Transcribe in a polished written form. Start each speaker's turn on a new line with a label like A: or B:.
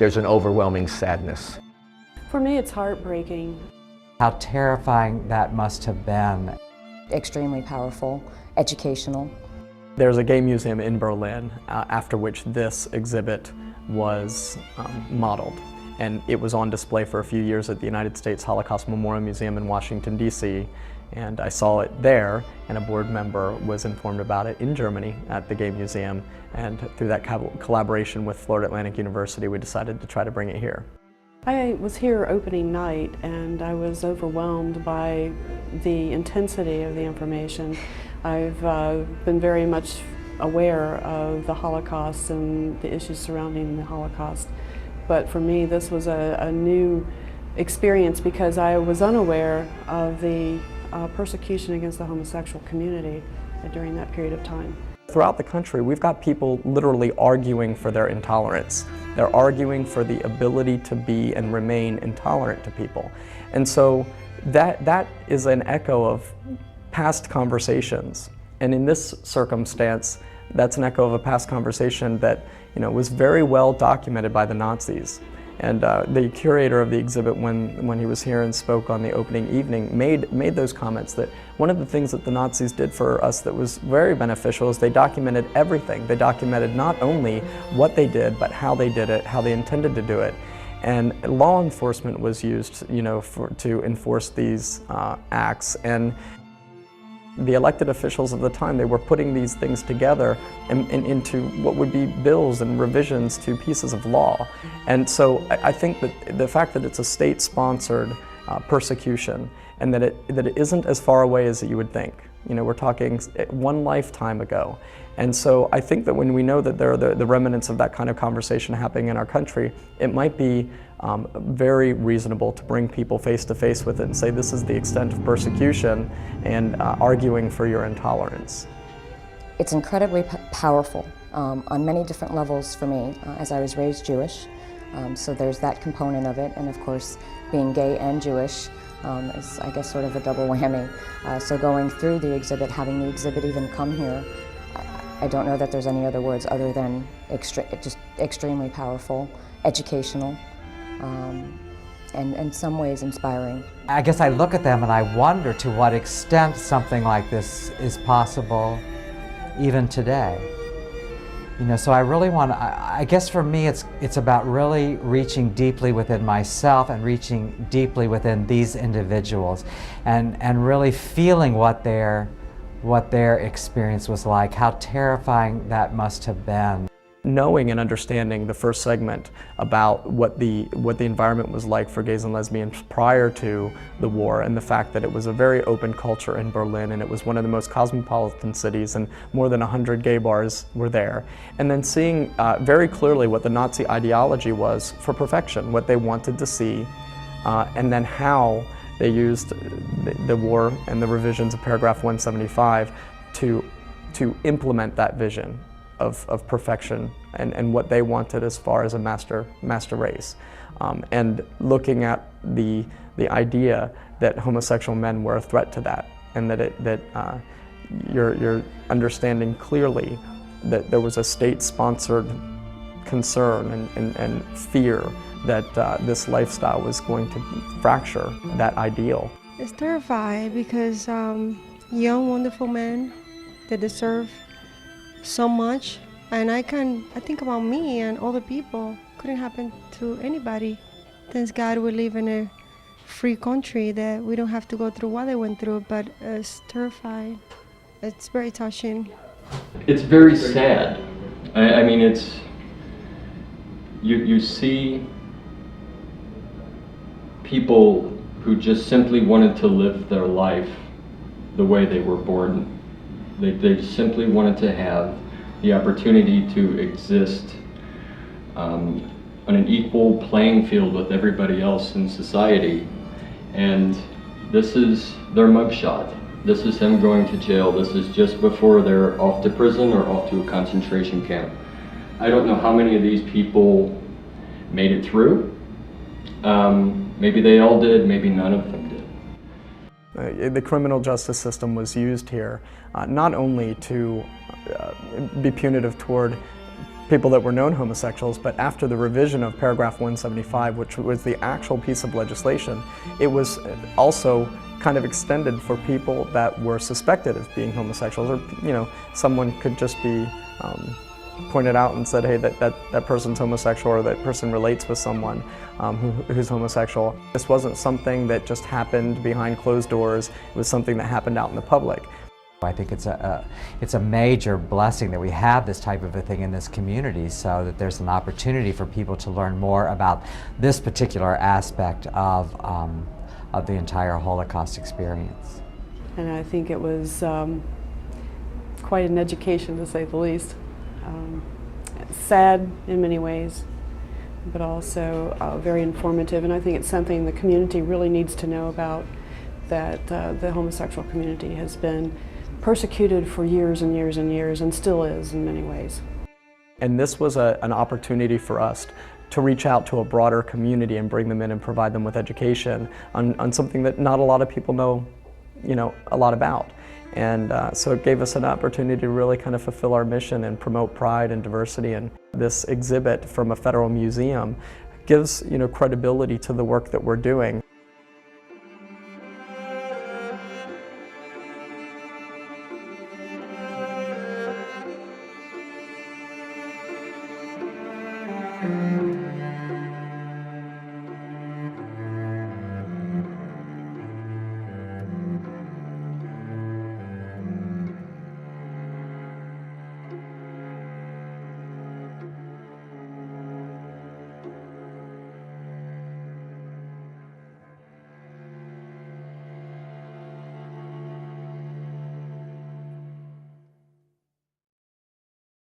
A: there's an overwhelming sadness.
B: For me, it's heartbreaking.
C: How terrifying that must have been.
D: Extremely powerful, educational.
E: There's a gay museum in Berlin after which this exhibit was modeled. And it was on display for a few years at the United States Holocaust Memorial Museum in Washington, D.C. And I saw it there, and a board member was informed about it in Germany at the Gay Museum. And through that collaboration with Florida Atlantic University, we decided to try to bring it here.
B: I was here opening night, and I was overwhelmed by the intensity of the information. I've been very much aware of the Holocaust and the issues surrounding the Holocaust. But for me, this was a new experience because I was unaware of the persecution against the homosexual community during that period of time.
E: Throughout the country, we've got people literally arguing for their intolerance. They're arguing for the ability to be and remain intolerant to people. And so that is an echo of past conversations. And in this circumstance, that's an echo of a past conversation that was very well documented by the Nazis. And the curator of the exhibit, when he was here and spoke on the opening evening, made those comments that one of the things that the Nazis did for us that was very beneficial is they documented everything. They documented not only what they did, but how they did it, how they intended to do it. And law enforcement was used, to enforce these acts. And the elected officials of the time, they were putting these things together into what would be bills and revisions to pieces of law. And so I think that the fact that it's a state-sponsored persecution and that it isn't as far away as you would think. We're talking one lifetime ago. And so I think that when we know that there are the remnants of that kind of conversation happening in our country, it might be very reasonable to bring people face to face with it and say this is the extent of persecution and arguing for your intolerance.
D: It's incredibly powerful on many different levels for me, as I was raised Jewish. So there's that component of it, and of course being gay and Jewish is, I guess, sort of a double whammy. So going through the exhibit, having the exhibit even come here, I don't know that there's any other words other than just extremely powerful, educational, and in some ways inspiring.
C: I guess I look at them and I wonder to what extent something like this is possible even today. So I really I guess for me it's about really reaching deeply within myself and reaching deeply within these individuals and really feeling what their experience was like, how terrifying that must have been.
E: Knowing and understanding the first segment about what the environment was like for gays and lesbians prior to the war, and the fact that it was a very open culture in Berlin, and it was one of the most cosmopolitan cities, and more than 100 gay bars were there. And then seeing very clearly what the Nazi ideology was for perfection, what they wanted to see, and then how they used the war and the revisions of paragraph 175 to implement that vision of perfection and what they wanted as far as a master race. And looking at the idea that homosexual men were a threat to that, and that you're understanding clearly that there was a state-sponsored concern and fear that this lifestyle was going to fracture that ideal.
F: It's terrifying because young, wonderful men, they deserve so much, and I think about me and other people. Couldn't happen to anybody. Thanks God we live in a free country that we don't have to go through what they went through, but it's terrifying. It's very touching.
G: It's very sad. I mean, it's, you see people who just simply wanted to live their life the way they were born. They simply wanted to have the opportunity to exist on an equal playing field with everybody else in society. And this is their mugshot. This is him going to jail. This is just before they're off to prison or off to a concentration camp. I don't know how many of these people made it through. Maybe they all did, maybe none of them did.
E: The criminal justice system was used here not only to be punitive toward people that were known homosexuals, but after the revision of paragraph 175, which was the actual piece of legislation, it was also kind of extended for people that were suspected of being homosexuals, or someone could just be pointed out and said, hey, that person's homosexual, or that person relates with someone who's homosexual. This wasn't something that just happened behind closed doors. It was something that happened out in the public.
C: I think it's a major blessing that we have this type of a thing in this community, so that there's an opportunity for people to learn more about this particular aspect of the entire Holocaust experience.
B: And I think it was quite an education, to say the least. Sad in many ways, but also very informative, and I think it's something the community really needs to know about, that the homosexual community has been persecuted for years and years and years, and still is in many ways.
E: And this was an opportunity for us to reach out to a broader community and bring them in and provide them with education on something that not a lot of people know, a lot about. And so it gave us an opportunity to really kind of fulfill our mission and promote pride and diversity. And this exhibit from a federal museum gives credibility to the work that we're doing.